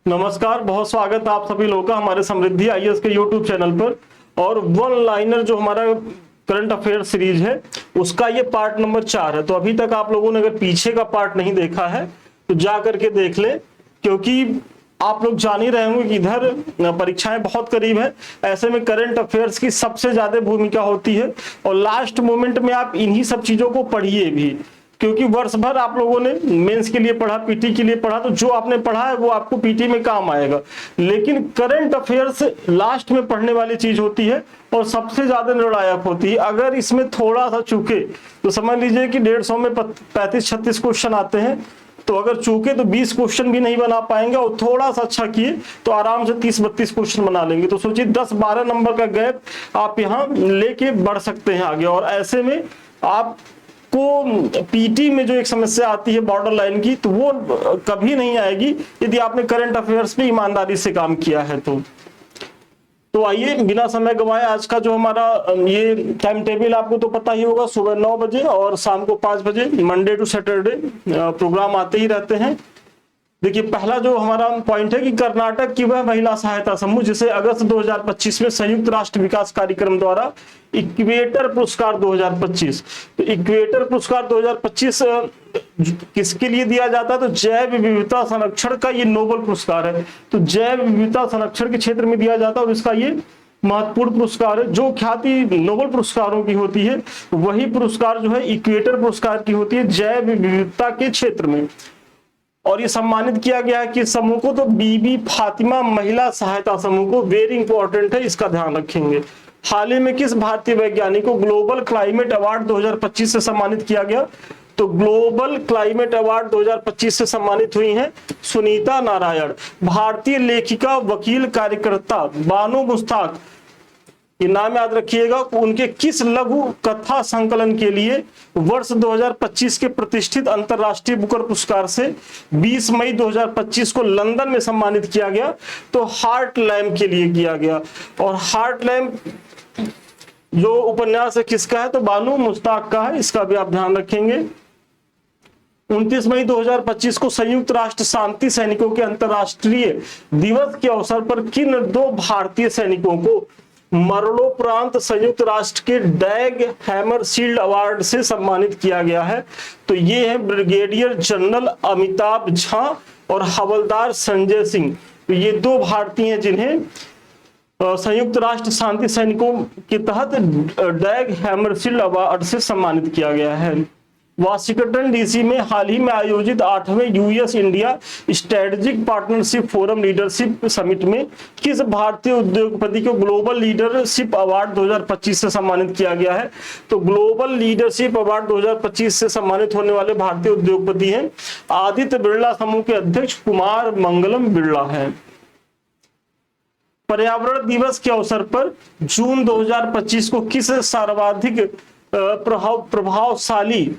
नमस्कार, बहुत स्वागत है आप सभी लोगों का हमारे समृद्धि आईएएस के यूट्यूब चैनल पर। और वन लाइनर जो हमारा करंट अफेयर सीरीज है उसका ये पार्ट नंबर 4 है। तो अभी तक आप लोगों ने अगर पीछे का पार्ट नहीं देखा है तो जा करके देख ले, क्योंकि आप लोग जान ही रहे होंगे कि इधर परीक्षाएं बहुत करीब है। ऐसे में करंट अफेयर्स की सबसे ज्यादा भूमिका होती है और लास्ट मोमेंट में आप इन्हीं सब चीजों को पढ़िए भी, क्योंकि वर्ष भर आप लोगों ने मेंस के लिए पढ़ा, पीटी के लिए पढ़ा, तो जो आपने पढ़ा है वो आपको पीटी में काम आएगा। लेकिन करंट अफेयर्स लास्ट में पढ़ने वाली चीज होती है और सबसे ज्यादा निर्णायक होती है। अगर इसमें थोड़ा सा चूके तो समझ लीजिए कि 150 में 35-36 क्वेश्चन आते हैं, तो अगर चूके तो 20 क्वेश्चन भी नहीं बना पाएंगे और थोड़ा सा अच्छा किए तो आराम से 30-32 क्वेश्चन बना लेंगे। तो सोचिए 10-12 नंबर का गैप आप यहाँ लेके बढ़ सकते हैं आगे। और ऐसे में आप को पीटी में जो एक समस्या आती है बॉर्डर लाइन की, तो वो कभी नहीं आएगी यदि आपने करंट अफेयर्स पे ईमानदारी से काम किया है। तो आइए बिना समय गंवाए आज का जो हमारा ये टाइम टेबल आपको तो पता ही होगा, सुबह 9 बजे और शाम को 5 बजे मंडे टू सैटरडे प्रोग्राम आते ही रहते हैं। देखिए, पहला जो हमारा पॉइंट है कि कर्नाटक की वह महिला सहायता समूह जिसे अगस्त 2025 में संयुक्त राष्ट्र विकास कार्यक्रम द्वारा इक्वेटर पुरस्कार 2025, तो इक्वेटर पुरस्कार 2025 किसके लिए दिया जाता है? तो जैव विविधता संरक्षण का ये नोबेल पुरस्कार है। तो जैव विविधता संरक्षण के क्षेत्र में दिया जाता है और इसका ये महत्वपूर्ण पुरस्कार है। जो ख्याति नोबेल पुरस्कारों की होती है वही पुरस्कार जो है इक्वेटर पुरस्कार की होती है जैव विविधता के क्षेत्र में। और ये सम्मानित किया गया है कि समूह को, तो बीबी फातिमा महिला सहायता समूह को। वेरी इंपॉर्टेंट है, इसका ध्यान रखेंगे। हाल ही में किस भारतीय वैज्ञानिक को ग्लोबल क्लाइमेट अवार्ड 2025 से सम्मानित किया गया? तो ग्लोबल क्लाइमेट अवार्ड 2025 से सम्मानित हुई हैं सुनीता नारायण। भारतीय लेखिका, वकील, कार्यकर्ता बानो मुश्ताक, ये नाम याद रखिएगा। उनके किस लघु कथा संकलन के लिए वर्ष 2025 के प्रतिष्ठित अंतरराष्ट्रीय बुकर पुरस्कार से 20 मई 2025 को लंदन में सम्मानित किया गया? तो हार्ट लैम्प के लिए किया गया। और हार्ट लैम्प जो उपन्यास है किसका है? तो बानो मुश्ताक का है, इसका भी आप ध्यान रखेंगे। 29 मई 2025 को संयुक्त राष्ट्र शांति सैनिकों के अंतरराष्ट्रीय दिवस के अवसर पर किन 2 भारतीय सैनिकों को मरणोपरांत संयुक्त राष्ट्र के डैग हैमर शील्ड अवार्ड से सम्मानित किया गया है? तो ये है ब्रिगेडियर जनरल अमिताभ झा और हवलदार संजय सिंह। तो ये 2 भारतीय हैं जिन्हें संयुक्त राष्ट्र शांति सैनिकों के तहत डैग हैमर शील्ड अवार्ड से सम्मानित किया गया है। वाशिंगटन डीसी में हाल ही में आयोजित 8वें US India strategic partnership forum leadership summit में किस भारतीय उद्योगपति को ग्लोबल लीडरशिप अवार्ड 2025 से सम्मानित किया गया है? तो ग्लोबल लीडरशिप अवार्ड 2025 से सम्मानित होने वाले भारतीय उद्योगपति हैं आदित्य बिरला समूह के अध्यक्ष कुमार मंगलम बिरला हैं। पर्यावरण दिवस के अवसर पर जून 2025 को किस सर्वाधिक प्रभावशाली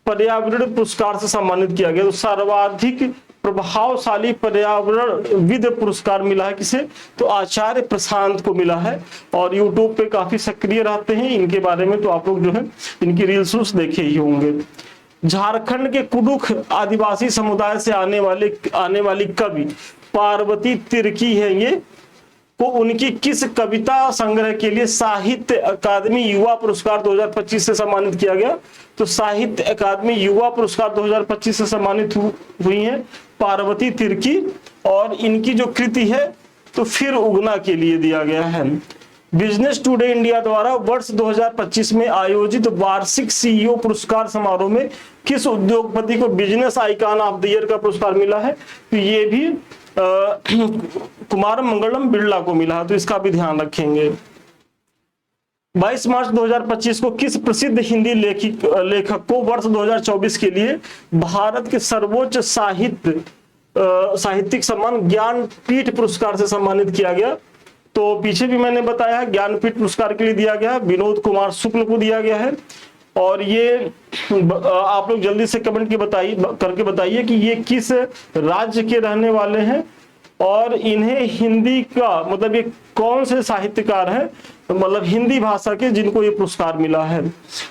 पर्यावरण पुरस्कार से सम्मानित किया गया? तो सर्वाधिक प्रभावशाली पर्यावरणविद पुरस्कार मिला है किसे? तो आचार्य प्रशांत को मिला है। और यूट्यूब पे काफी सक्रिय रहते हैं, इनके बारे में तो आप लोग जो है इनकी रील्स देखे ही होंगे। झारखंड के कुडुख आदिवासी समुदाय से आने वाली कवि पार्वती तिर्की है ये, को उनकी किस कविता संग्रह के लिए साहित्य अकादमी युवा पुरस्कार 2025 से सम्मानित किया गया? तो साहित्य अकादमी युवा पुरस्कार 2025 से सम्मानित हुई हैं पार्वती तिर्की। और इनकी जो कृति है तो फिर उगना के लिए दिया गया है। बिजनेस टुडे इंडिया द्वारा वर्ष 2025 में आयोजित वार्षिक सीईओ पुरस्कार समारोह में किस उद्योगपति को business icon of the year का पुरस्कार मिला है? तो ये भी कुमार मंगलम बिरला को मिला है, तो इसका भी ध्यान रखेंगे। 22 मार्च 2025 को किस प्रसिद्ध हिंदी लेखक को वर्ष 2024 के लिए भारत के सर्वोच्च साहित्यिक सम्मान ज्ञानपीठ पुरस्कार से सम्मानित किया गया? तो पीछे भी मैंने बताया है, ज्ञानपीठ पुरस्कार के लिए दिया गया विनोद कुमार शुक्ल को दिया गया है। और ये आप लोग जल्दी से कमेंट करके बताइए कि ये किस राज्य के रहने वाले हैं और इन्हें हिंदी का मतलब ये कौन से साहित्यकार हैं, मतलब हिंदी भाषा के, जिनको ये पुरस्कार मिला है।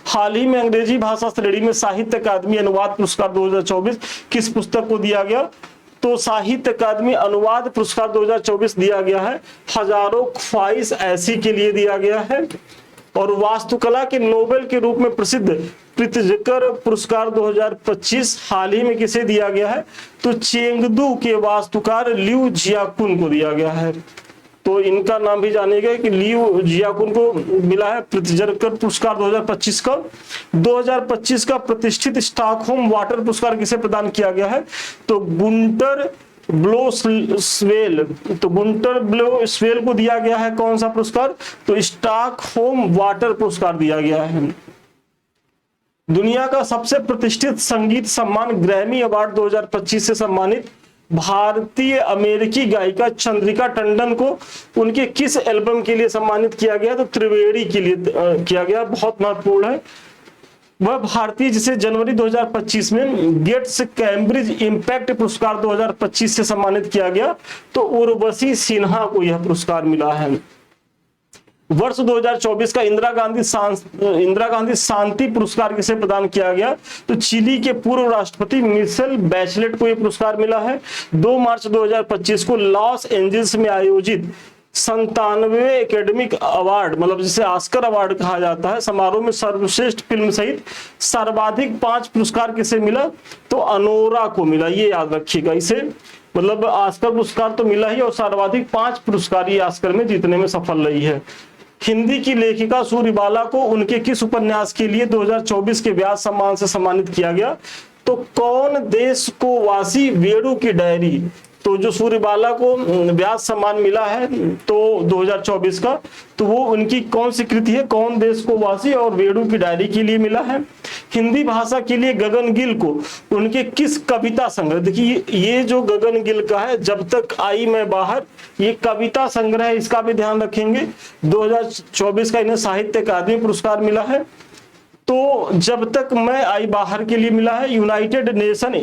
हाल ही में अंग्रेजी भाषा श्रेणी में साहित्य अकादमी अनुवाद पुरस्कार 2024 किस पुस्तक को दिया गया? तो साहित्य अकादमी अनुवाद पुरस्कार 2024 दिया गया है, हजारों ख्वाहिश ऐसी के लिए दिया गया है। और वास्तुकला के नोबेल के रूप में प्रसिद्ध प्रित्जकर पुरस्कार 2025 हाल ही में किसे दिया गया है? तो चेंगदू के वास्तुकार लियू जियाकुन को दिया गया है। तो इनका नाम भी जानिएगा कि लियू जियाकुन को मिला है प्रित्जकर पुरस्कार 2025 का। 2025 का प्रतिष्ठित स्टॉकहोम वाटर पुरस्कार किसे प्रदान किया गया है? तो गुंटर ब्लोस्वेल, तो गुंटर ब्लोस्वेल को दिया गया है कौन सा पुरस्कार? तो स्टॉकहोम वाटर पुरस्कार दिया गया है। दुनिया का सबसे प्रतिष्ठित संगीत सम्मान ग्रैमी अवार्ड 2025 से सम्मानित भारतीय अमेरिकी गायिका चंद्रिका टंडन को उनके किस एल्बम के लिए सम्मानित किया गया? तो त्रिवेणी के लिए किया गया। बहुत महत्वपूर्ण है। वह भारतीय जिसे जनवरी 2025 में गेट्स कैम्ब्रिज इम्पैक्ट पुरस्कार 2025 से सम्मानित किया गया, तो उर्वशी सिन्हा को यह पुरस्कार मिला है। वर्ष 2024 का इंदिरा गांधी शांति पुरस्कार किसे प्रदान किया गया? तो चिली के पूर्व राष्ट्रपति मिशेल बैचलेट को यह पुरस्कार मिला है। 2 मार्च 2025 को लॉस एंजल्स में आयोजित 97वें एकेडमिक अवार्ड, मतलब जिसे ऑस्कर अवार्ड कहा जाता है, समारोह में सर्वश्रेष्ठ फिल्म सहित सर्वाधिक 5 पुरस्कार किसे मिला? तो अनोरा को मिला। ये याद रखिएगा, इसे मतलब ऑस्कर पुरस्कार तो मिला ही और सर्वाधिक 5 पुरस्कार ये ऑस्कर में जीतने में सफल रही है। हिंदी की लेखिका सूर्यबाला को उनके किस उपन्यास के लिए 2024 के व्यास सम्मान से सम्मानित किया गया? तो कौन देश को वासी वेणु की डायरी, तो जो सूर्यबाला को व्यास सम्मान मिला है तो 2024 का, तो वो उनकी कौन सी कृति है? कौन देश को वासी और वेणु की डायरी के लिए मिला है। हिंदी भाषा के लिए गगन गिल को उनके किस कविता संग्रह, देखिए ये जो गगन गिल का है जब तक आई मैं बाहर, ये कविता संग्रह है, इसका भी ध्यान रखेंगे। 2024 का इन्हें साहित्य अकादमी पुरस्कार मिला है। तो जब तक मैं आई बाहर के लिए मिला है। United nation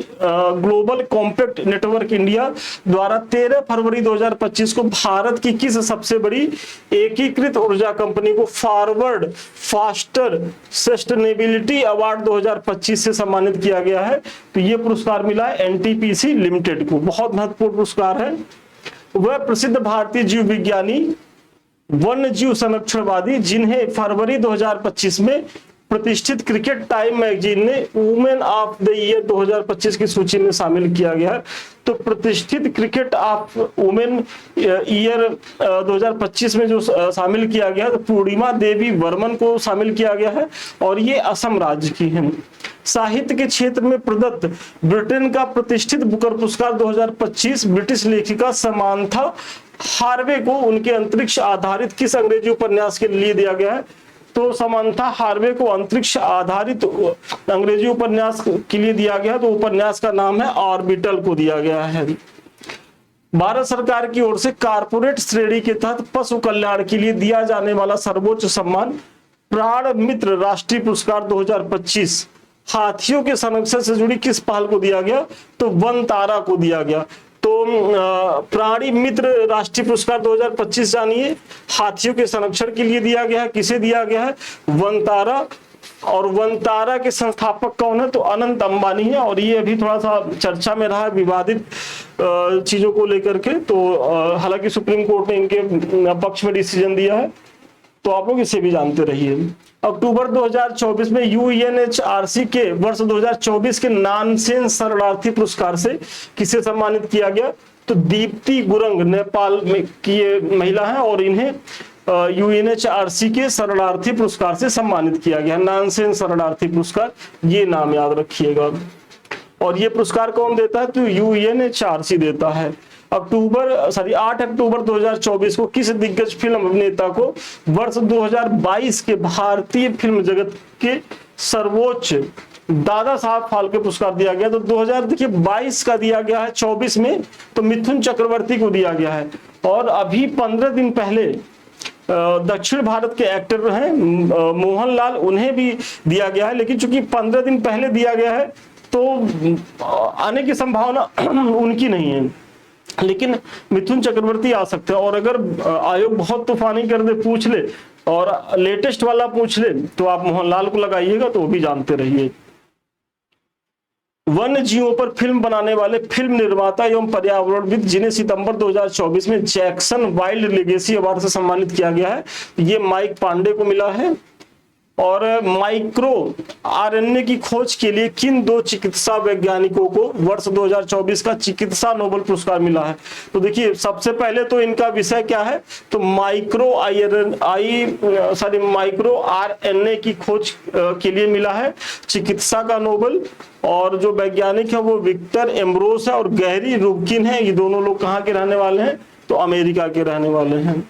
global compact network India द्वारा 13 फरवरी 2025 को भारत की किस सबसे बड़ी एकीकृत ऊर्जा कंपनी को फॉरवर्ड फास्टर सस्टेनेबिलिटी अवार्ड 2025 से सम्मानित किया गया है? तो ये पुरस्कार मिला है एनटीपीसी लिमिटेड को। बहुत महत्वपूर्ण पुरस्कार है। वह प्रसिद्ध भारतीय जीव विज्ञानी, वन्य जीव संरक्षणवादी जिन्हें फरवरी 2025 में प्रतिष्ठित क्रिकेट टाइम मैगजीन ने वुमेन ऑफ द ईयर 2025 की सूची में शामिल किया गया है। तो प्रतिष्ठित क्रिकेट ऑफ वुमेन ईयर 2025 में जो शामिल किया गया है, तो पूर्णिमा देवी वर्मन को शामिल किया गया है और ये असम राज्य की है। साहित्य के क्षेत्र में प्रदत्त ब्रिटेन का प्रतिष्ठित बुकर पुरस्कार 2025 ब्रिटिश लेखिका समांथा हार्वे को उनके अंतरिक्ष आधारित किस अंग्रेजी उपन्यास के लिए दिया गया है? तो समांथा हार्वे को अंतरिक्ष आधारित अंग्रेजी उपन्यास के लिए दिया गया, तो उपन्यास का नाम है ऑर्बिटल को दिया गया है। भारत सरकार की ओर से कारपोरेट श्रेणी के तहत पशु कल्याण के लिए दिया जाने वाला सर्वोच्च सम्मान प्राण मित्र राष्ट्रीय पुरस्कार 2025 हाथियों के संरक्षण से जुड़ी किस पहल को दिया गया? तो वन तारा को दिया गया। तो प्राणी मित्र राष्ट्रीय पुरस्कार 2025 जानिए, हाथियों के संरक्षण के लिए दिया गया है। किसे दिया गया है? वनतारा। और वनतारा के संस्थापक कौन है? तो अनंत अंबानी है। और ये अभी थोड़ा सा चर्चा में रहा है विवादित चीजों को लेकर के, तो हालांकि सुप्रीम कोर्ट ने इनके पक्ष में डिसीजन दिया है, तो आप लोग इसे भी जानते रहिए। अक्टूबर 2024 में यूएनएचआरसी के वर्ष 2024 के नानसेन शरणार्थी पुरस्कार से किसे सम्मानित किया गया? तो दीप्ति गुरंग नेपाल में की ये महिला है और इन्हें यूएनएचआरसी के शरणार्थी पुरस्कार से सम्मानित किया गया। नानसेन शरणार्थी पुरस्कार, ये नाम याद रखिएगा। और ये पुरस्कार कौन देता है? तो यूएनएचआरसी देता है। 8 अक्टूबर 2024 को किस दिग्गज फिल्म अभिनेता को वर्ष 2022 के भारतीय फिल्म जगत के सर्वोच्च दादा साहब फाल्के पुरस्कार दिया गया? तो 2022 का दिया गया है 24 में, तो मिथुन चक्रवर्ती को दिया गया है। और अभी 15 दिन पहले दक्षिण भारत के एक्टर हैं मोहनलाल, उन्हें भी दिया गया है, लेकिन चूंकि 15 दिन पहले दिया गया है तो आने की संभावना उनकी नहीं है, लेकिन मिथुन चक्रवर्ती आ सकते हैं। और अगर आयोग बहुत तूफानी कर दे, पूछ ले और लेटेस्ट वाला पूछ ले, तो आप मोहनलाल को लगाइएगा, तो वो भी जानते रहिए। वन्य जीवों पर फिल्म बनाने वाले फिल्म निर्माता एवं पर्यावरणविद जिन्हें सितंबर 2024 में जैक्सन वाइल्ड लेगेसी अवार्ड से सम्मानित किया गया है, ये माइक पांडे को मिला है। और माइक्रो आरएनए की खोज के लिए किन दो चिकित्सा वैज्ञानिकों को वर्ष 2024 का चिकित्सा नोबेल पुरस्कार मिला है? तो देखिए, सबसे पहले तो इनका विषय क्या है, तो माइक्रो आरएनए की खोज के लिए मिला है चिकित्सा का नोबेल। और जो वैज्ञानिक है वो विक्टर एम्ब्रोस है और गैरी रुबकिन है। ये दोनों लोग कहाँ के रहने वाले हैं, तो अमेरिका के रहने वाले हैं।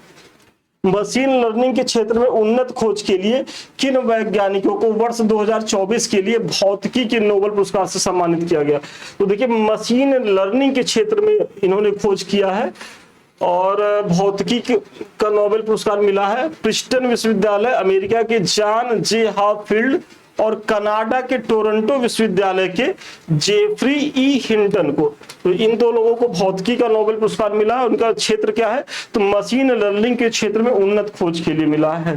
मशीन लर्निंग के क्षेत्र में उन्नत खोज के लिए किन वैज्ञानिकों को वर्ष 2024 के लिए भौतिकी के नोबेल पुरस्कार से सम्मानित किया गया? तो देखिए, मशीन लर्निंग के क्षेत्र में इन्होंने खोज किया है और भौतिकी का नोबेल पुरस्कार मिला है प्रिंसटन विश्वविद्यालय, अमेरिका के जॉन जे हाफील्ड और कनाडा के टोरंटो विश्वविद्यालय के जेफरी ई हिंटन को। तो इन दो लोगों को भौतिकी का नोबेल पुरस्कार मिला है। उनका क्षेत्र क्या है, तो मशीन लर्निंग के क्षेत्र में उन्नत खोज के लिए मिला है।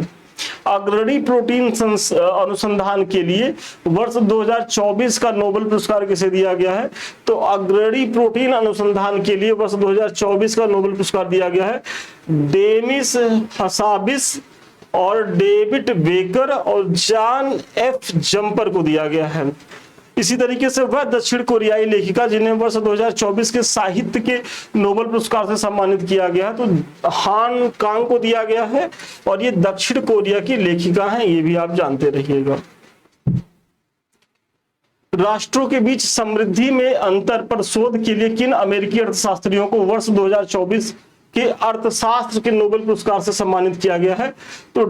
अग्रणी प्रोटीन अनुसंधान के लिए वर्ष 2024 का नोबेल पुरस्कार किसे दिया गया है? तो अग्रणी प्रोटीन अनुसंधान के लिए वर्ष 2024 का नोबेल पुरस्कार दिया गया है डेमिस हसाबिस और डेविड बेकर और जॉन एफ जंपर को दिया गया है। इसी तरीके से वह दक्षिण कोरियाई लेखिका जिन्हें वर्ष 2024 के साहित्य के नोबेल पुरस्कार से सम्मानित किया गया है, तो हान कांग को दिया गया है और ये दक्षिण कोरिया की लेखिका हैं, ये भी आप जानते रहिएगा। राष्ट्रों के बीच समृद्धि में अंतर पर शोध के लिए किन अमेरिकी अर्थशास्त्रियों को वर्ष 2024 के अर्थशास्त्र के नोबेल पुरस्कार से सम्मानित किया गया है? तो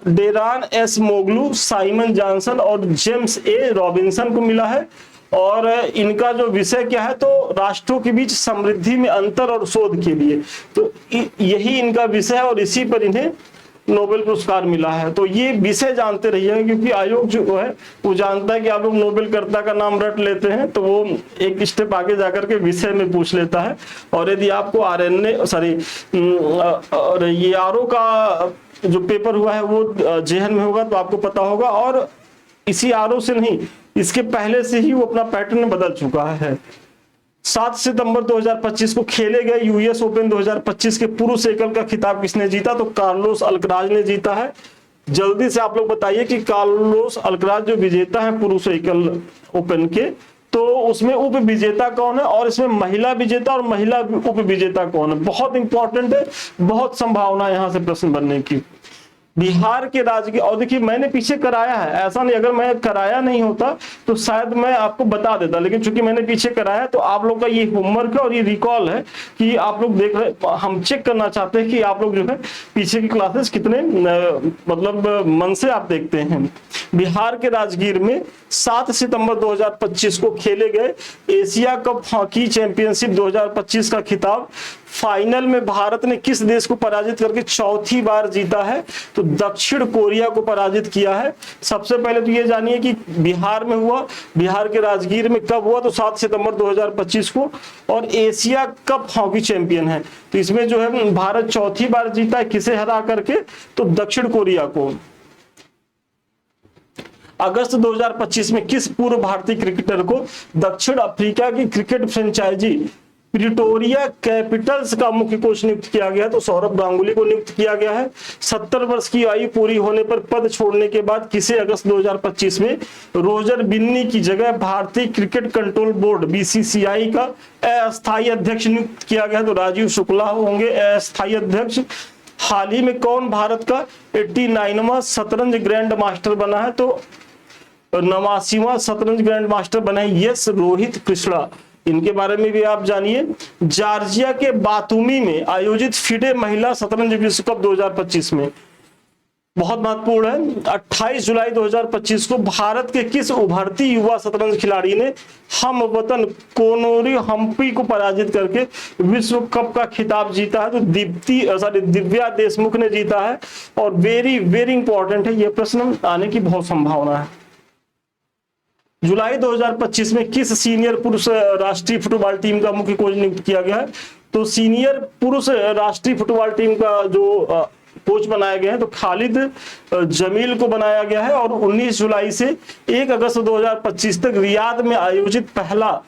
डेरान एस मोगलू, साइमन जॉनसन और जेम्स ए रॉबिन्सन को मिला है। और इनका जो विषय क्या है, तो राष्ट्रों के बीच समृद्धि में अंतर और शोध के लिए, तो यही इनका विषय है और इसी पर इन्हें नोबेल पुरस्कार मिला है। तो ये विषय जानते रहिए, क्योंकि आयोग जो है वो जानता है कि आप लोग नोबेल कर्ता का नाम रट लेते हैं तो वो एक स्टेप आगे जाकर के विषय में पूछ लेता है। और यदि आपको ये आरओ का जो पेपर हुआ है वो जेहन में होगा तो आपको पता होगा। और इसी आरओ से नहीं, इसके पहले से ही वो अपना पैटर्न बदल चुका है। 7 सितंबर 2025 को खेले गए यूएस ओपन 2025 के पुरुष एकल का खिताब किसने जीता? तो कार्लोस अल्कराज ने जीता है। जल्दी से आप लोग बताइए कि कार्लोस अल्कराज जो विजेता है पुरुष एकल ओपन के, तो उसमें उप विजेता कौन है और इसमें महिला विजेता और महिला उप विजेता कौन है? बहुत इंपॉर्टेंट है, बहुत संभावना यहां से प्रश्न बनने की। बिहार के राजकीय, और देखिए मैंने पीछे कराया है, ऐसा नहीं, अगर मैं कराया नहीं होता तो शायद मैं आपको बता देता, लेकिन चूंकि मैंने पीछे कराया तो आप लोग का ये होमवर्क है और ये रिकॉल है कि आप लोग देख रहे, हम चेक करना चाहते हैं कि आप लोग जो है पीछे की क्लासेस कितने मतलब मन से आप देखते हैं। बिहार के राजगीर में 7 सितंबर 2025 को खेले गए एशिया कप हॉकी चैंपियनशिप 2025 का खिताब फाइनल में भारत ने किस देश को पराजित करके चौथी बार जीता है? तो दक्षिण कोरिया को पराजित किया है। सबसे पहले तो ये जानिए कि बिहार में हुआ, बिहार के राजगीर में कब हुआ? तो 7 सितंबर 2025 को। और एशिया कप हॉकी चैंपियन है, तो इसमें जो है भारत चौथी बार जीता है, किसे हरा करके? तो दक्षिण कोरिया को। अगस्त 2025 में किस पूर्व भारतीय क्रिकेटर को दक्षिण अफ्रीका की क्रिकेट फ्रेंचाइजी प्रिटोरिया कैपिटल्स का मुख्य कोच नियुक्त किया गया? तो सौरभ गांगुली को नियुक्त किया गया है। 70 वर्ष की आयु पूरी होने पर पद छोड़ने के बाद किसे अगस्त 2025 में रोजर बिन्नी की जगह भारतीय क्रिकेट कंट्रोल बोर्ड बीसीसीआई का अस्थायी अध्यक्ष नियुक्त किया गया? तो राजीव शुक्ला होंगे अस्थायी अध्यक्ष। हाल ही में कौन भारत का 89वां शतरंज ग्रैंड मास्टर बना है? तो 89वां शतरंज ग्रैंड मास्टर बना है यस रोहित कृष्णा। इनके बारे में भी आप जानिए। जॉर्जिया के बातूमी में आयोजित फिडे महिला शतरंज विश्व कप 2025 में बहुत महत्वपूर्ण है, 28 जुलाई 2025 को भारत के किस उभरती युवा शतरंज खिलाड़ी ने हम वतन कोनोरी हम्पी को पराजित करके विश्व कप का खिताब जीता है? तो दिव्या देशमुख ने जीता है। और वेरी वेरी इंपॉर्टेंट है, यह प्रश्न आने की बहुत संभावना है। जुलाई 2025 में किस सीनियर पुरुष राष्ट्रीय फुटबॉल टीम का मुख्य कोच नियुक्त किया गया है? तो सीनियर पुरुष राष्ट्रीय फुटबॉल टीम का जो कोच बनाए गए हैं, तो खालिद जमील को बनाया गया है। और 19 जुलाई से 1 अगस्त 2025 तक रियाद में आयोजित पहला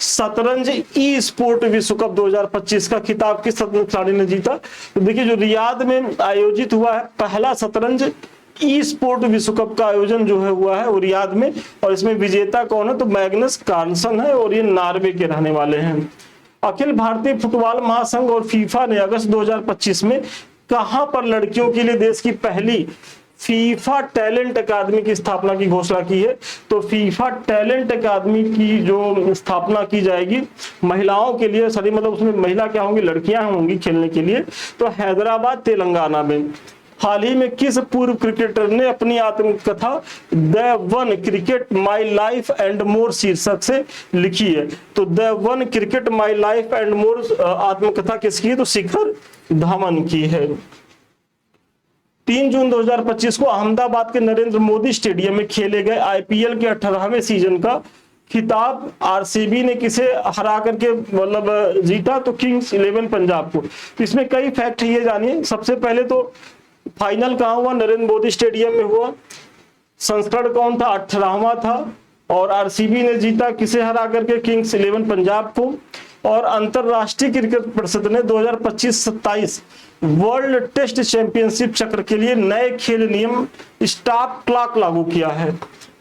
शतरंज ई स्पोर्ट विश्व कप 2025 का खिताब किस शतरंज खिलाड़ी ने जीता? तो देखिए, जो रियाद में आयोजित हुआ है पहला शतरंज ई स्पोर्ट विश्व कप का आयोजन जो है हुआ है वो रियाद में, और इसमें विजेता कौन है? तो मैग्नस कार्लसन है, और ये नॉर्वे के रहने वाले हैं। अखिल भारतीय फुटबॉल महासंघ और फीफा ने अगस्त 2025 में कहां पर लड़कियों के लिए देश की पहली फीफा टैलेंट अकादमी की स्थापना की घोषणा की है? तो फीफा टैलेंट अकादमी की जो स्थापना की जाएगी महिलाओं के लिए, सॉरी मतलब उसमें महिला क्या होंगी? लड़कियां होंगी खेलने के लिए, तो हैदराबाद तेलंगाना में। हाल ही में किस पूर्व क्रिकेटर ने अपनी आत्मकथा the one cricket my life and more शीर्षक से लिखी है? तो the one cricket my life and more आत्मकथा किसकी है? तो शिखर धवन की है। 3 जून 2025 को अहमदाबाद के नरेंद्र मोदी स्टेडियम में खेले गए आईपीएल के 18वें सीजन का खिताब आरसीबी ने किसे हरा करके मतलब जीता? तो किंग्स 11 पंजाब को। तो इसमें कई फैक्ट ये जानिए। सबसे पहले तो फाइनल कहाँ हुआ? नरेंद्र मोदी स्टेडियम में हुआ। संस्करण कौन था? 18वां था। और आरसीबी ने जीता किसे हरा करके? किंग्स 11 पंजाब को। और अंतरराष्ट्रीय क्रिकेट परिषद ने 2025-27 वर्ल्ड टेस्ट चैंपियनशिप चक्र के लिए नए खेल नियम स्टॉप क्लॉक लागू किया है।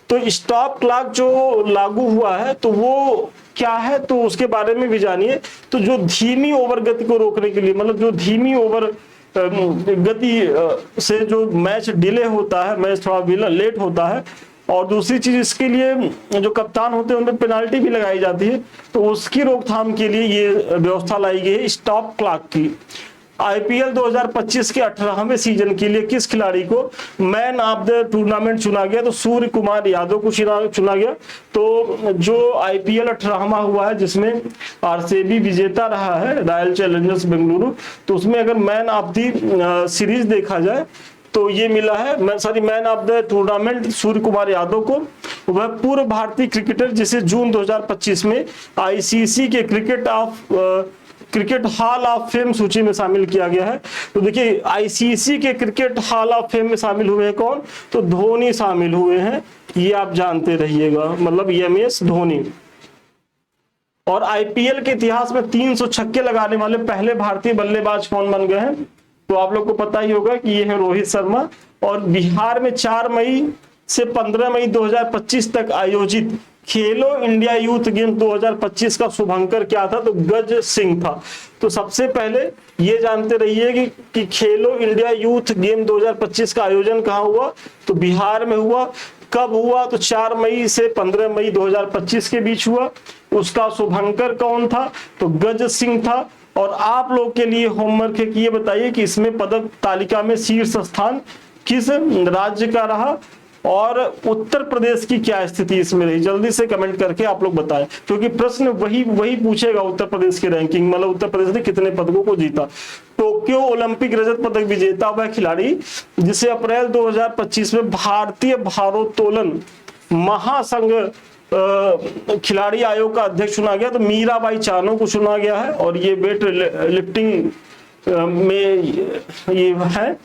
तो स्टॉप क्लॉक जो लागू हुआ है तो वो क्या है? तो उसके बारे में भी जानिए। तो जो धीमी ओवर गति को रोकने के लिए, मतलब जो धीमी ओवर गति से जो मैच डिले होता है, मैच थोड़ा लेट होता है, और दूसरी चीज इसके लिए जो कप्तान होते हैं उन पर पेनाल्टी भी लगाई जाती है, तो उसकी रोकथाम के लिए ये व्यवस्था लाई गई है स्टॉप क्लॉक की। आईपीएल 2025 के 18वें सीजन के लिए किस खिलाड़ी को मैन ऑफ द टूर्नामेंट चुना गया? तो सूर्य कुमार यादव को चुना गया। तो जो आईपीएल 18वां हुआ है जिसमें आरसीबी विजेता रहा है, रॉयल चैलेंजर्स बेंगलुरु, तो उसमें अगर मैन ऑफ द सीरीज देखा जाए तो ये मिला है man of the tournament Surya Kumar Yadav को। वह पूर्व भारतीय क्रिकेटर जिसे जून 2025 में आईसीसी के क्रिकेट हॉल ऑफ फेम सूची में शामिल किया गया है। तो देखिए, आईसीसी के क्रिकेट हॉल ऑफ फेम में शामिल हुए हैं कौन? तो धोनी शामिल हुए हैं, ये आप जानते रहिएगा, मतलब एमएस धोनी। और आईपीएल के इतिहास में 300 छक्के लगाने वाले पहले भारतीय बल्लेबाज कौन बन गए हैं? तो आप लोग को पता ही होगा कि ये है रोहित शर्मा। और बिहार में 4 मई से 15 मई 2025 तक आयोजित खेलो इंडिया यूथ गेम 2025 का शुभंकर क्या था? तो गज सिंह था। तो सबसे पहले ये जानते रहिए कि खेलो इंडिया यूथ गेम 2025 का आयोजन कहाँ हुआ? तो बिहार में हुआ। कब हुआ? तो 4 मई से 15 मई 2025 के बीच हुआ। उसका शुभंकर कौन था? तो गज सिंह था। और आप लोग के लिए होमवर्क है कि ये बताइए कि इसमें पदक तालिका में शीर्ष स्थान किस राज्य का रहा, और उत्तर प्रदेश की क्या स्थिति इसमें रही? जल्दी से कमेंट करके आप लोग बताएं, क्योंकि प्रश्न वही पूछेगा उत्तर प्रदेश की रैंकिंग, मतलब उत्तर प्रदेश ने कितने पदकों को जीता। टोक्यो ओलंपिक रजत पदक विजेता वह खिलाड़ी जिसे अप्रैल 2025 में भारतीय भारोत्तोलन महासंघ खिलाड़ी आयोग का अध्यक्ष चुना गया। तो मीराबाई चानू को चुना गया है, और ये वेट लिफ्टिंग में ये है।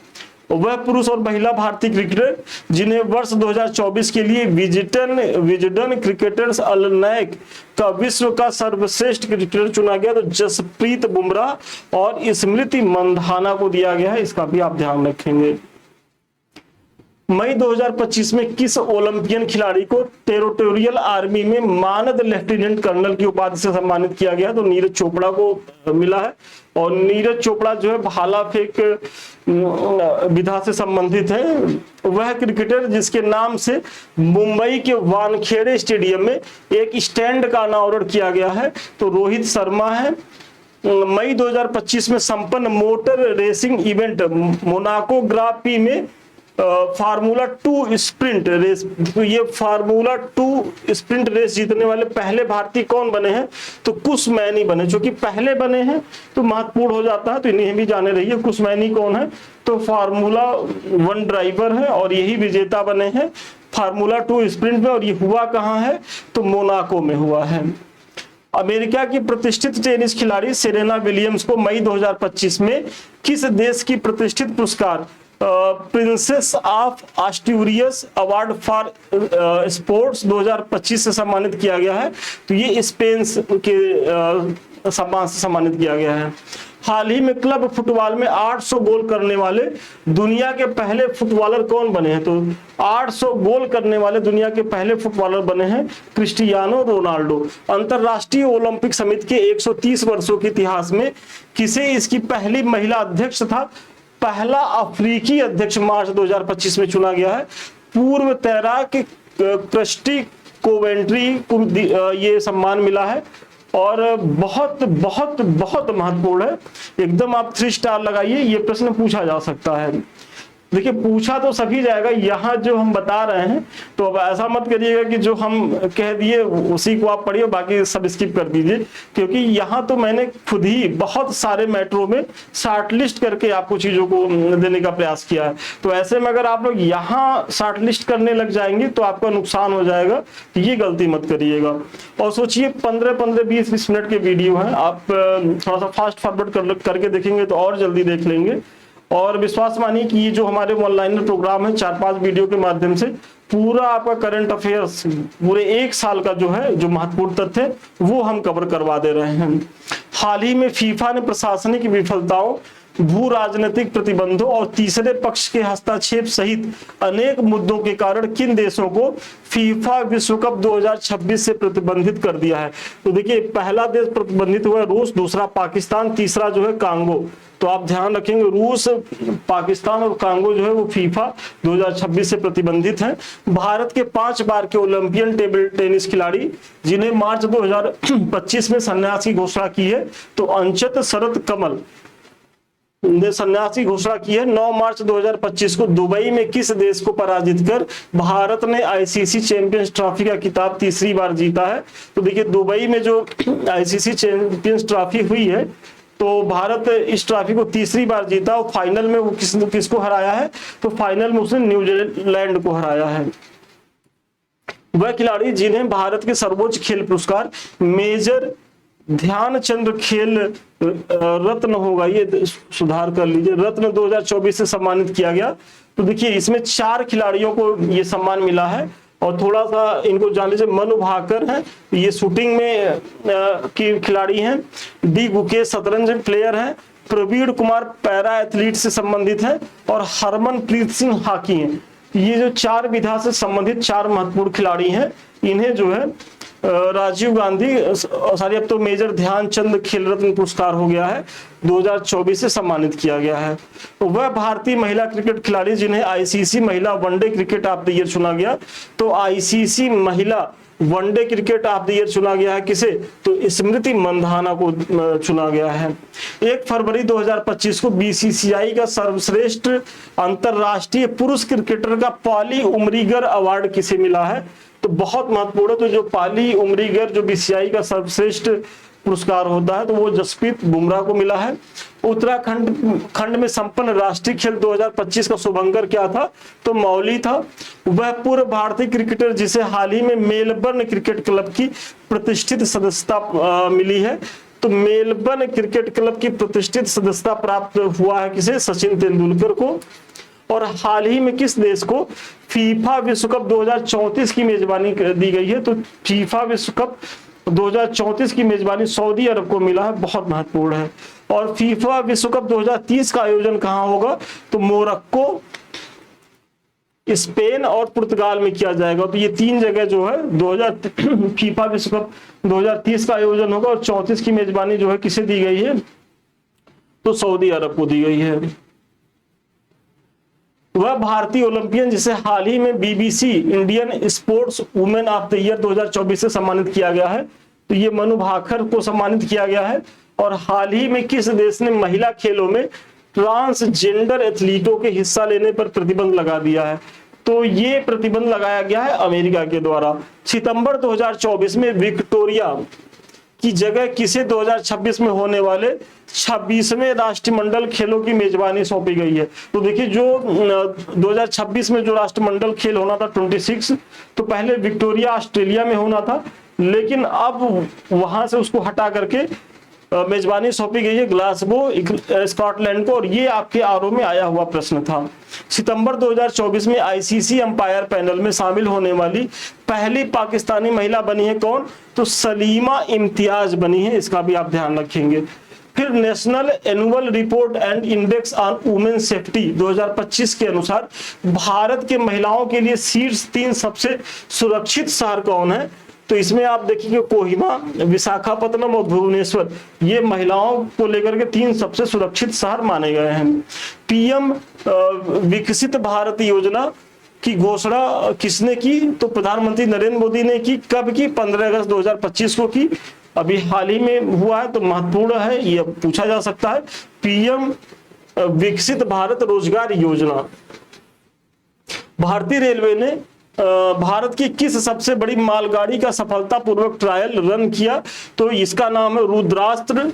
वह पुरुष और महिला भारतीय क्रिकेटर जिन्हें वर्ष 2024 के लिए विजडन क्रिकेटर्स अलनायक का विश्व का सर्वश्रेष्ठ क्रिकेटर चुना गया, तो जसप्रीत बुमराह और स्मृति मंधाना को दिया गया है। इसका भी आप ध्यान रखेंगे। मई 2025 में किस ओलंपियन खिलाड़ी को टेरिटोरियल आर्मी में मानद लेफ्टिनेंट कर्नल की उपाधि से सम्मानित किया गया? तो नीरज चोपड़ा को मिला है। और नीरज चोपड़ा जो है भाला फेंक विधा से संबंधित है। वह क्रिकेटर जिसके नाम से मुंबई के वानखेड़े स्टेडियम में एक स्टैंड का अनावरण किया गया है, तो रोहित शर्मा है। मई 2025 में संपन्न मोटर रेसिंग इवेंट मोनाको ग्रां प्री में फार्मूला 2 स्प्रिंट रेस, तो ये फार्मूला 2 स्प्रिंट रेस जीतने वाले पहले भारतीय कौन बने हैं? तो कुश मैनी बने। जो कि पहले बने हैं तो महत्वपूर्ण हो जाता है, तो इन्हें भी जाने रहिए। कुश मैनी कौन है? तो फार्मूला 1 ड्राइवर है, और यही विजेता बने हैं फार्मूला 2 स्प्रिंट में। और ये हुआ कहाँ है? तो मोनाको में हुआ है। अमेरिका की प्रतिष्ठित टेनिस खिलाड़ी सेरेना विलियम्स को मई 2025 में किस देश की प्रतिष्ठित पुरस्कार Princess of Asturias award for sports 2025 से सम्मानित किया गया है। तो ये स्पेन के सम्मान से सम्मानित किया गया है। हाल ही में क्लब फुटबॉल में 800 गोल करने वाले दुनिया के पहले फुटबॉलर कौन बने हैं? तो 800 गोल करने वाले दुनिया के पहले फुटबॉलर बने हैं क्रिस्टियानो रोनाल्डो। अंतरराष्ट्रीय ओलंपिक समिति के 130 वर्षों के इतिहास में किसे इसकी पहली महिला अध्यक्ष तथा पहला अफ्रीकी अध्यक्ष मार्च 2025 में चुना गया है? पूर्व तैराक क्रिस्टी कोवेंट्री को ये सम्मान मिला है और बहुत बहुत बहुत महत्वपूर्ण है। एकदम आप 3 स्टार लगाइए, ये प्रश्न पूछा जा सकता है। देखिए पूछा तो सभी जाएगा, यहाँ जो हम बता रहे हैं तो अब ऐसा मत करिएगा कि जो हम कह दिए उसी को आप पढ़िए बाकी सब स्किप कर दीजिए, क्योंकि यहाँ तो मैंने खुद ही बहुत सारे मैटरों में शॉर्ट लिस्ट करके आपको चीजों को देने का प्रयास किया है। तो ऐसे में अगर आप लोग यहाँ शॉर्ट लिस्ट करने लग जाएंगे तो आपका नुकसान हो जाएगा, ये गलती मत करिएगा। और सोचिए 15-15, 20-20 मिनट के वीडियो है, आप थोड़ा सा फास्ट फॉरवर्ड करके देखेंगे तो और जल्दी देख लेंगे। और विश्वास मानिए कि ये जो हमारे ऑनलाइन प्रोग्राम है 4-5 वीडियो के माध्यम से पूरा आपका करंट अफेयर्स पूरे 1 साल का जो है जो महत्वपूर्ण तथ्य है वो हम कवर करवा दे रहे हैं। हाल ही में फीफा ने प्रशासनिक विफलताओं, भू राजनीतिक प्रतिबंधों और तीसरे पक्ष के हस्तक्षेप सहित अनेक मुद्दों के कारण किन देशों को फीफा विश्व कप 2026 से प्रतिबंधित कर दिया है? तो देखिए पहला देश प्रतिबंधित हुआ रूस, दूसरा पाकिस्तान, तीसरा जो है कांगो। तो आप ध्यान रखेंगे रूस, पाकिस्तान और कांगो जो है वो फीफा 2026 से प्रतिबंधित हैं। भारत के 5 बार के ओलंपियन टेबल टेनिस खिलाड़ी जिन्हें मार्च 2025 में संन्यास की घोषणा की है, तो अंचत शरद कमल ने संन्यास की घोषणा की है। 9 मार्च 2025 को दुबई में किस देश को पराजित कर भारत ने आईसीसी चैंपियंस ट्रॉफी का खिताब तीसरी बार जीता है? तो देखिए दुबई में जो आईसीसी चैंपियंस ट्रॉफी हुई है तो भारत इस ट्रॉफी को तीसरी बार जीता और फाइनल में वो किसको हराया है? तो फाइनल में उसने न्यूजीलैंड को हराया है। वह खिलाड़ी जिन्हें भारत के सर्वोच्च खेल पुरस्कार मेजर ध्यानचंद खेल रत्न होगा, ये सुधार कर लीजिए, रत्न 2024 से सम्मानित किया गया। तो देखिए इसमें 4 खिलाड़ियों को ये सम्मान मिला है और थोड़ा सा इनको जान लीजिए। मनु भाकर हैं, ये शूटिंग में की खिलाड़ी हैं। डी गुकेश शतरंज प्लेयर हैं। प्रवीण कुमार पैरा एथलीट से संबंधित है और हरमनप्रीत सिंह हॉकी हैं। ये जो 4 विधा से संबंधित 4 महत्वपूर्ण खिलाड़ी हैं, इन्हें जो है राजीव गांधी सॉरी अब तो मेजर ध्यानचंद खेल रत्न पुरस्कार हो गया है 2024 से सम्मानित किया गया है। तो वह भारतीय महिला क्रिकेट खिलाड़ी जिन्हें आईसीसी महिला one day cricket of the year चुना गया, तो आईसीसी महिला one day cricket of the year चुना गया है किसे? तो स्मृति मंधाना को चुना गया है। 1 फरवरी 2025 को बीसीसीआई का सर्वश्रेष्ठ अंतरराष्ट्रीय पुरुष क्रिकेटर का पाली उमरीगर अवार्ड किसे मिला है? तो बहुत महत्वपूर्ण है। तो जो पाली उमरीगर जो बीसीसीआई का सर्वश्रेष्ठ पुरस्कार होता है तो वो जसप्रीत बुमराह को मिला है। उत्तराखंड में संपन्न राष्ट्रीय खेल 2025 का शुभंकर क्या था? तो मौली था। वह पूर्व भारतीय क्रिकेटर जिसे हाल ही में मेलबर्न क्रिकेट क्लब की प्रतिष्ठित सदस्यता मिली है। तो मेलबर्न क्रिकेट क्लब की प्रतिष्ठित सदस्यता प्राप्त हुआ है किसे? सचिन तेंदुलकर को। और हाल ही में किस देश को फीफा विश्व कप 2034 की मेजबानी दी गई है? तो फीफा विश्व कप 2034 की मेजबानी सऊदी अरब को मिला है, बहुत महत्वपूर्ण है। और फीफा विश्व कप 2030 का आयोजन कहां होगा? तो मोरक्को, स्पेन और पुर्तगाल में किया जाएगा। तो ये 3 जगह जो है फीफा विश्व कप 2030 का आयोजन होगा और 34 की मेजबानी जो है किसे दी गई है? तो सऊदी अरब को दी गई है। वह भारतीय ओलंपियन जिसे हाल ही में BBC Indian sports women of the year 2024 से सम्मानित किया गया है, तो ये मनु भाकर को सम्मानित किया गया है। और हाल ही में किस देश ने महिला खेलों में ट्रांसजेंडर एथलीटों के हिस्सा लेने पर प्रतिबंध लगा दिया है? तो ये प्रतिबंध लगाया गया है अमेरिका के द्वारा। सितंबर 2024 में विक्टोरिया की जगह किसे 2026 में होने वाले 26वें राष्ट्रमंडल खेलों की मेजबानी सौंपी गई है? तो देखिए जो 2026 में जो राष्ट्रमंडल खेल होना था 26, तो पहले विक्टोरिया ऑस्ट्रेलिया में होना था, लेकिन अब वहां से उसको हटा करके मेजबानी सौंपी गई है ग्लासगो स्कॉटलैंड को, और ये आपके आरओ में आया हुआ प्रश्न था। सितंबर 2024 में आईसीसी अंपायर पैनल में शामिल होने वाली पहली पाकिस्तानी महिला बनी है कौन? तो सलीमा इम्तियाज बनी है, इसका भी आप ध्यान रखेंगे। फिर national annual report and index on women safety 2025 के अनुसार भारत के महिलाओं के लिए शीर्ष 3 सबसे सुरक्षित शहर कौन है? तो इसमें आप देखिए कोहिमा, विशाखापत्तनम और भुवनेश्वर, ये महिलाओं को लेकर के 3 सबसे सुरक्षित शहर माने गए हैं। पीएम विकसित भारत योजना की घोषणा किसने की? तो प्रधानमंत्री नरेंद्र मोदी ने की। कब की? 15 अगस्त 2025 को की, अभी हाल ही में हुआ है, तो महत्वपूर्ण है, ये पूछा जा सकता है। पीएम विकसित भारत रोजगार योजना। भारतीय रेलवे ने भारत की किस सबसे बड़ी मालगाड़ी का सफलतापूर्वक ट्रायल रन किया? तो इसका नाम है रुद्रास्त्र,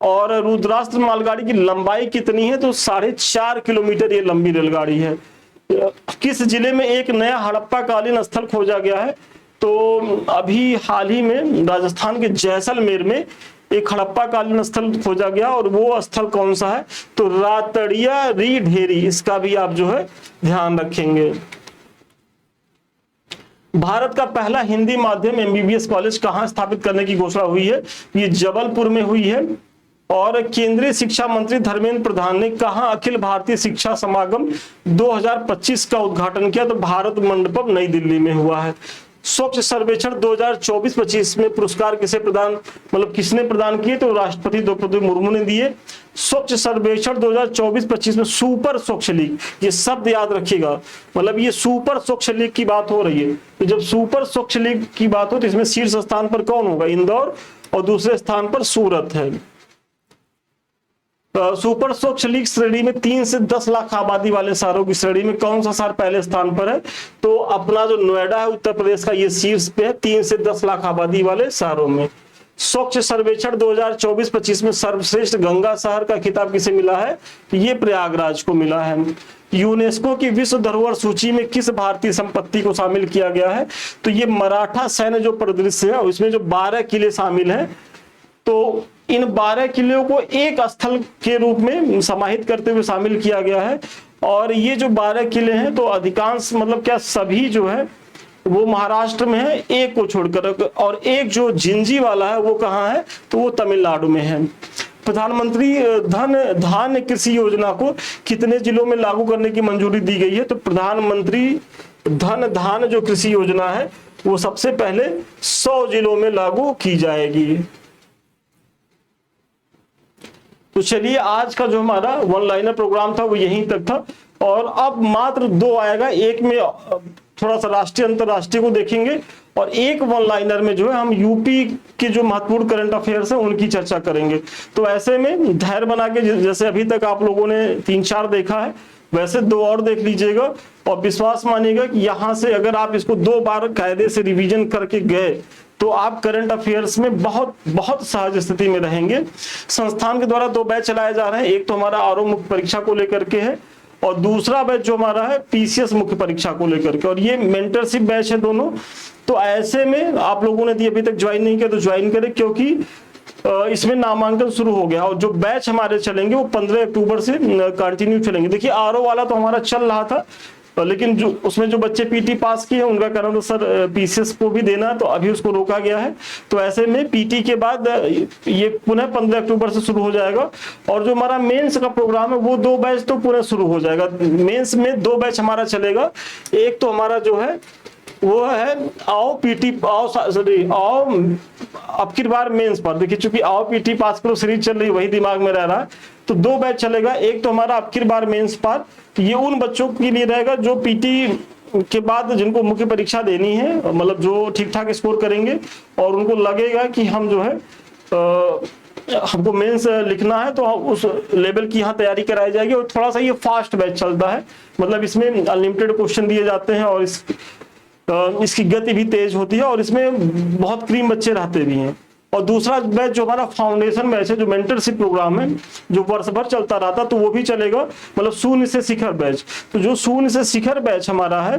और रुद्रास्त्र मालगाड़ी की लंबाई कितनी है? तो 4.5 किलोमीटर ये लंबी रेलगाड़ी है। किस जिले में एक नया हड़प्पा कालीन स्थल खोजा गया है? तो अभी हाल ही में राजस्थान के जैसलमेर में एक हड़प्पा कालीन स्थल खोजा गया, और वो स्थल कौन सा है? तो रातड़िया री ढेरी, इसका भी आप जो है ध्यान रखेंगे। भारत का पहला हिंदी माध्यम एमबीबीएस कॉलेज कहां स्थापित करने की घोषणा हुई है? ये जबलपुर में हुई है। और केंद्रीय शिक्षा मंत्री धर्मेंद्र प्रधान ने कहां अखिल भारतीय शिक्षा समागम 2025 का उद्घाटन किया? तो भारत मंडपम नई दिल्ली में हुआ है। स्वच्छ सर्वेक्षण 2024-25 में पुरस्कार किसे प्रदान, मतलब किसने प्रदान किए? तो राष्ट्रपति द्रौपदी मुर्मू ने दिए। स्वच्छ सर्वेक्षण 2024-25 में सुपर स्वच्छ लीग, ये शब्द याद रखिएगा, मतलब ये सुपर स्वच्छ लीग की बात हो रही है। तो जब सुपर स्वच्छ लीग की बात हो तो इसमें शीर्ष स्थान पर कौन होगा? इंदौर, और दूसरे स्थान पर सूरत है। सुपर स्वच्छ लीग श्रेणी में 3 से 10 लाख आबादी वाले शहरों की श्रेणी में कौन सा शहर पहले स्थान पर है? तो अपना जो नोएडा है उत्तर प्रदेश का, ये शीर्ष पे है 3 से 10 लाख आबादी वाले शहरों में। स्वच्छ सर्वेक्षण 2024-25 में सर्वश्रेष्ठ गंगा शहर का खिताब किसे मिला है? ये प्रयागराज को मिला है। यूनेस्को की विश्व धरोहर सूची में किस भारतीय संपत्ति को शामिल किया गया है? तो ये मराठा सैन्य जो परिदृश्य है, उसमें जो 12 किले शामिल हैं, तो इन 12 किलों को एक स्थल के रूप में समाहित करते हुए शामिल किया गया है। और ये जो 12 किले हैं, तो अधिकांश, मतलब क्या सभी जो है वो महाराष्ट्र में है, एक को छोड़कर, और एक जो जिंजी वाला है वो कहाँ है? तो वो तमिलनाडु में है। प्रधानमंत्री धान कृषि योजना को कितने जिलों में लागू करने की मंजूरी दी गई है? तो प्रधानमंत्री धान जो कृषि योजना है वो सबसे पहले 100 जिलों में लागू की जाएगी। तो चलिए, आज का जो हमारा वन लाइनर प्रोग्राम था वो यहीं तक था, और अब मात्र 2 आएगा। एक में थोड़ा सा राष्ट्रीय अंतरराष्ट्रीय को देखेंगे, और एक वन लाइनर में जो है हम यूपी के जो महत्वपूर्ण करंट अफेयर्स हैं उनकी चर्चा करेंगे। तो ऐसे में धैर्य बना के, जैसे अभी तक आप लोगों ने 3-4 देखा है, वैसे 2 और देख लीजिएगा, और विश्वास मानिएगा कि यहाँ से अगर आप इसको 2 बार कायदे से रिवीजन करके गए तो आप करंट अफेयर्स में बहुत बहुत सहज स्थिति में रहेंगे। संस्थान के द्वारा 2 बैच चलाए जा रहे हैं, एक तो हमारा आरओ मुख्य परीक्षा को लेकर के है, और दूसरा बैच जो हमारा है पीसीएस मुख्य परीक्षा को लेकर के, और ये मेंटरशिप बैच है दोनों। तो ऐसे में आप लोगों ने अभी तक ज्वाइन नहीं किया तो ज्वाइन करें, क्योंकि इसमें नामांकन शुरू हो गया, और जो बैच हमारे चलेंगे वो 15 अक्टूबर से कंटिन्यू चलेंगे। देखिए, आरओ वाला तो हमारा चल रहा था, लेकिन जो उसमें जो बच्चे पीटी पास किए उनका कहना था सर पीसीएस को भी देना, तो अभी उसको रोका गया है। तो ऐसे में पीटी के बाद ये पुनः 15 अक्टूबर से शुरू हो जाएगा, और जो हमारा मेंस का प्रोग्राम है वो 2 बैच तो पुनः शुरू हो जाएगा। मेंस में 2 बैच हमारा चलेगा, एक तो हमारा जो है वो है आओ अब की बार मेंस पर, देखिए चूंकि आओ पीटी पास करो सीरीज चल रही है, वही दिमाग में रह रहा है, तो 2 बैच चलेगा। एक तो हमारा अब की बार मेंस पर, ये उन बच्चों के लिए रहेगा जो पीटी के बाद जिनको मुख्य परीक्षा देनी है, मतलब जो ठीक ठाक स्कोर करेंगे और उनको लगेगा कि हम जो है हमको मेंस लिखना है, तो उस लेवल की यहाँ तैयारी कराई जाएगी। और थोड़ा सा ये फास्ट बैच चलता है, मतलब इसमें अनलिमिटेड क्वेश्चन दिए जाते हैं, और इसकी गति भी तेज होती है, और इसमें बहुत क्रीम बच्चे रहते भी हैं। और दूसरा बैच जो हमारा फाउंडेशन बैच है, जो मेंटरशिप प्रोग्राम है, जो वर्ष भर चलता रहता, तो वो भी चलेगा, मतलब शून्य से शिखर बैच। तो जो शून्य से शिखर बैच हमारा है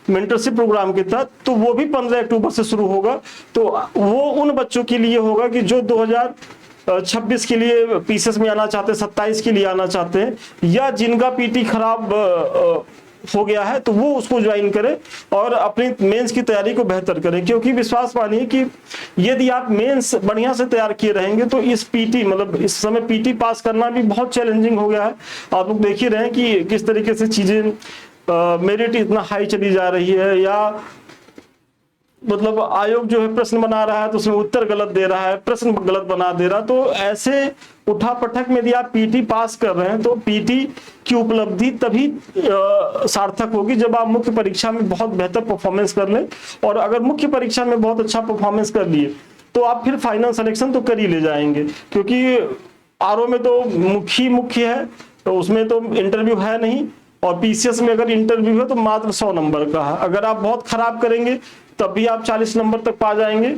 मेंटरशिप प्रोग्राम के तहत, तो वो भी 15 अक्टूबर से शुरू होगा। तो वो उन बच्चों के लिए होगा कि जो 2026 के लिए पीसीएस में आना चाहते हैं, 27 के लिए आना चाहते हैं, या जिनका पीटी खराब हो गया है तो वो उसको ज्वाइन करें और अपनी मेंस की तैयारी को बेहतर करें। क्योंकि विश्वास मानिए कि यदि आप मेंस बढ़िया से तैयार किए रहेंगे तो इस पीटी मतलब इस समय पीटी पास करना भी बहुत चैलेंजिंग हो गया है। आप लोग देख ही रहे हैं कि किस तरीके से चीजें मेरिट इतना हाई चली जा रही है, या मतलब आयोग जो है प्रश्न बना रहा है तो उसमें उत्तर गलत दे रहा है, प्रश्न गलत बना दे रहा। तो ऐसे उठा पटक में यदि आप पीटी पास कर रहे हैं तो पीटी की उपलब्धि तभी सार्थक होगी जब आप मुख्य परीक्षा में बहुत बेहतर परफॉर्मेंस कर लें। और अगर मुख्य परीक्षा में बहुत अच्छा परफॉर्मेंस कर लिए तो आप फिर फाइनल सिलेक्शन तो कर ही ले जाएंगे, क्योंकि आरओ में तो मुख्य है तो उसमें तो इंटरव्यू है नहीं, और पीसीएस में अगर इंटरव्यू है तो मात्र 100 नंबर का है। अगर आप बहुत खराब करेंगे तब भी आप 40 नंबर तक पा जाएंगे,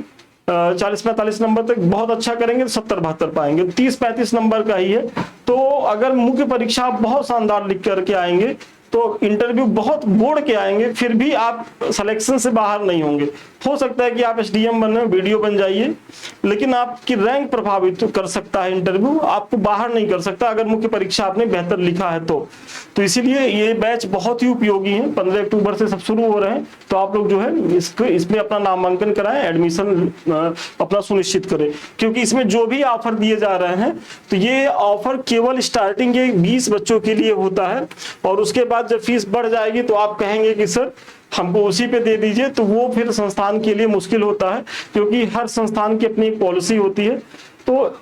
40-45 नंबर तक बहुत अच्छा करेंगे तो 70-72 पाएंगे, 30-35 नंबर का ही है। तो अगर मुख्य परीक्षा आप बहुत शानदार लिख करके आएंगे तो इंटरव्यू बहुत बोर्ड के आएंगे फिर भी आप सिलेक्शन से बाहर नहीं होंगे। हो सकता है कि आप एसडीएम बने, वीडियो बन जाइए, लेकिन आपकी रैंक प्रभावित कर सकता है इंटरव्यू, आपको बाहर नहीं कर सकता अगर मुख्य परीक्षा आपने बेहतर लिखा है तो इसीलिए ये बैच बहुत ही उपयोगी है। 15 अक्टूबर से सब शुरू हो रहे हैं, तो आप लोग जो है इसमें अपना नामांकन कराएं, एडमिशन अपना सुनिश्चित करें। क्योंकि इसमें जो भी ऑफर दिए जा रहे हैं तो ये ऑफर केवल स्टार्टिंग के 20 बच्चों के लिए होता है, और उसके बाद जब फीस बढ़ जाएगी तो आप कहेंगे कि सर हमको उसी पे दे दीजिए, तो वो फिर संस्थान के लिए मुश्किल होता है, क्योंकि हर संस्थान की अपनी एक पॉलिसी होती है। तो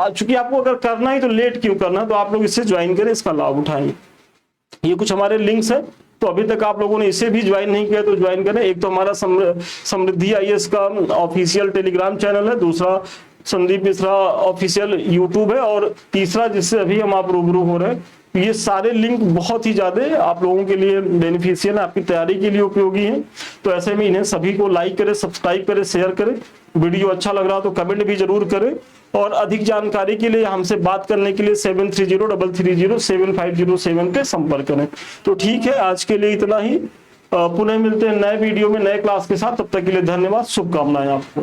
चूंकि आपको अगर करना ही तो लेट क्यों करना, तो आप लोग इससे ज्वाइन करें, इसका लाभ उठाएंगे। ये कुछ हमारे लिंक्स है, तो अभी तक आप लोगों ने इसे भी ज्वाइन नहीं किया तो ज्वाइन करें। एक तो हमारा समृद्धि आईएएस का ऑफिशियल टेलीग्राम चैनल है, दूसरा संदीप मिश्रा ऑफिशियल यूट्यूब है, और तीसरा जिससे अभी हम आप रूबरू हो रहे हैं। ये सारे लिंक बहुत ही ज्यादा आप लोगों के लिए बेनिफिशियल है, आपकी तैयारी के लिए उपयोगी हैं। तो ऐसे में इन्हें सभी को लाइक करें, सब्सक्राइब करें, शेयर करें। वीडियो अच्छा लग रहा हो तो कमेंट भी जरूर करें, और अधिक जानकारी के लिए हमसे बात करने के लिए 7303307507 पे संपर्क करें। तो ठीक है, आज के लिए इतना ही। पुनः मिलते हैं नए वीडियो में नए क्लास के साथ, तब तक के लिए धन्यवाद, शुभकामनाएं आपको।